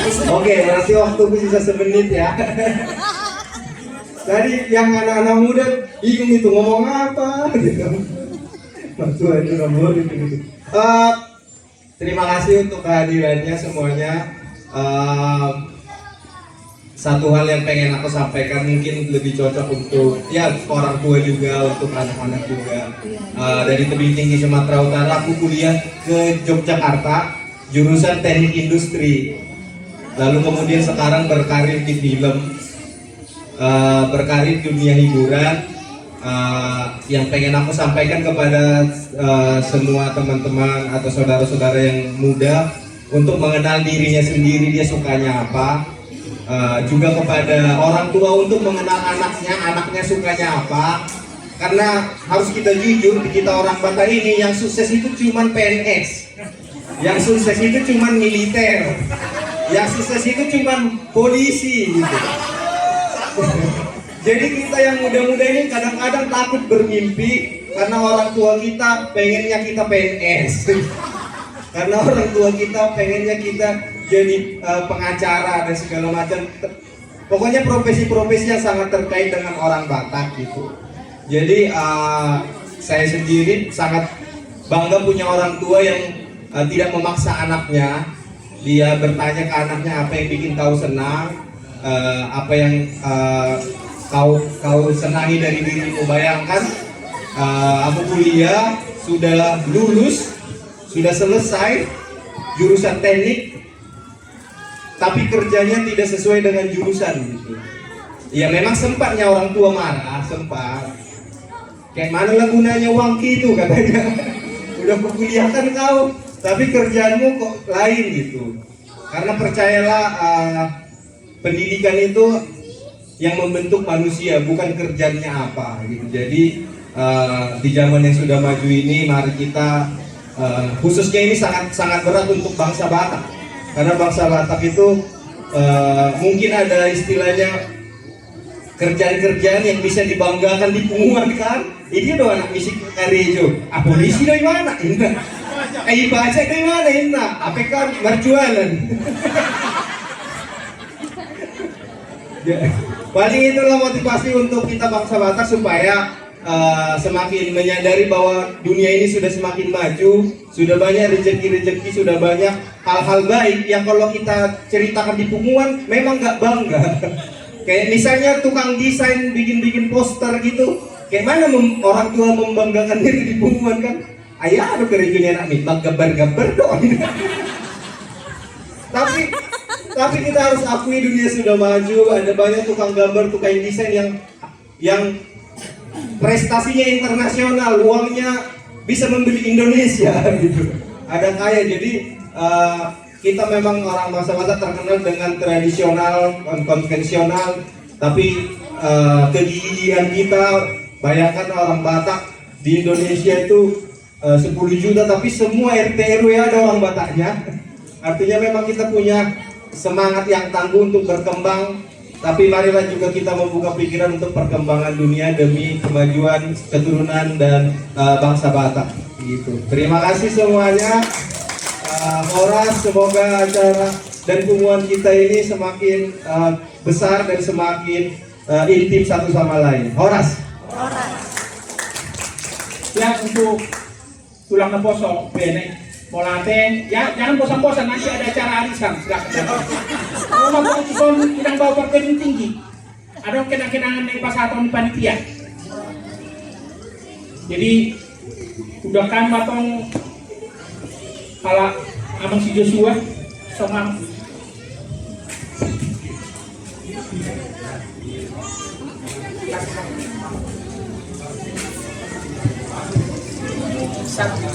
Oke, berarti waktuku sisa semenit ya. Jadi yang anak-anak muda bingung itu ngomong apa gitu. Waktu itu nomor gitu. Terima kasih untuk kehadirannya semuanya. Satu hal yang pengen aku sampaikan mungkin lebih cocok untuk ya orang tua juga, untuk anak-anak juga. Dari tebing tinggi Sumatera Utara aku kuliah ke Yogyakarta jurusan teknik industri, lalu kemudian sekarang berkarir di film, berkarir dunia hiburan. Yang pengen aku sampaikan kepada semua teman-teman atau saudara-saudara yang muda untuk mengenal dirinya sendiri, dia sukanya apa. Juga kepada orang tua untuk mengenal anaknya sukanya apa. Karena harus kita jujur, kita orang Batak ini yang sukses itu cuman PNS, yang sukses itu cuman militer, yang sukses itu cuman polisi gitu. Jadi kita yang muda-muda ini kadang-kadang takut bermimpi karena orang tua kita pengennya kita PNS. Karena orang tua kita pengennya kita jadi pengacara dan segala macam. Pokoknya profesi-profesi yang sangat terkait dengan orang Batak gitu. Jadi saya sendiri sangat bangga punya orang tua yang tidak memaksa anaknya. Dia bertanya ke anaknya apa yang bikin kau senang, apa yang kau senangi dari dirimu. Bayangkan aku kuliah, sudah lulus, sudah selesai jurusan teknik, tapi kerjanya tidak sesuai dengan jurusan gitu. Ya memang sempatnya orang tua marah, sempat. Kayak mana lah gunanya uang itu katanya. Udah kukuliahkan kau, tapi kerjaanmu kok lain gitu. Karena percayalah, pendidikan itu yang membentuk manusia, bukan kerjanya apa gitu. Jadi di zaman yang sudah maju ini, mari kita khususnya ini sangat berat untuk bangsa Batak, karena bangsa Batak itu mungkin ada istilahnya kerjaan-kerjaan yang bisa dibanggakan di Punguan kan. Ini doa anak misik karejo, polisi dari mana ini? Baca dari mana ini? Apa kan berjualan? Paling itulah motivasi untuk kita bangsa Batak supaya semakin menyadari bahwa dunia ini sudah semakin maju, sudah banyak rezeki-rezeki, sudah banyak hal-hal baik yang kalau kita ceritakan di Punguan memang nggak bangga. Kayak misalnya tukang desain bikin-bikin poster gitu, kayak mana orang tua membanggakan diri di Punguan kan? Ayah ada kerjanya anak mitbang gambar-gambar dong. Tapi kita harus akui dunia sudah maju, ada banyak tukang gambar, tukang desain yang prestasinya internasional, uangnya bisa membeli Indonesia gitu. Ada kaya, jadi kita memang orang bangsa Batak terkenal dengan tradisional, konvensional, tapi kegigihan kita, bayangkan orang Batak di Indonesia itu 10 juta, tapi semua RT RW ada orang Bataknya. Artinya memang kita punya semangat yang tangguh untuk berkembang. Tapi marilah juga kita membuka pikiran untuk perkembangan dunia demi kemajuan keturunan dan bangsa Batak. Gitu. Terima kasih semuanya. Horas, semoga acara dan hubungan kita ini semakin besar dan semakin intim satu sama lain. Horas. Ya, untuk tulang neposo, benek, molate, ya jangan bosan-bosan, nanti ada acara arisan. Silakan. Kalau mau ikon tidak bawa perkening tinggi, ada kenang-kenangan dari pas atau di panitia. Jadi udah kan matong kala abang si Joshua sama satu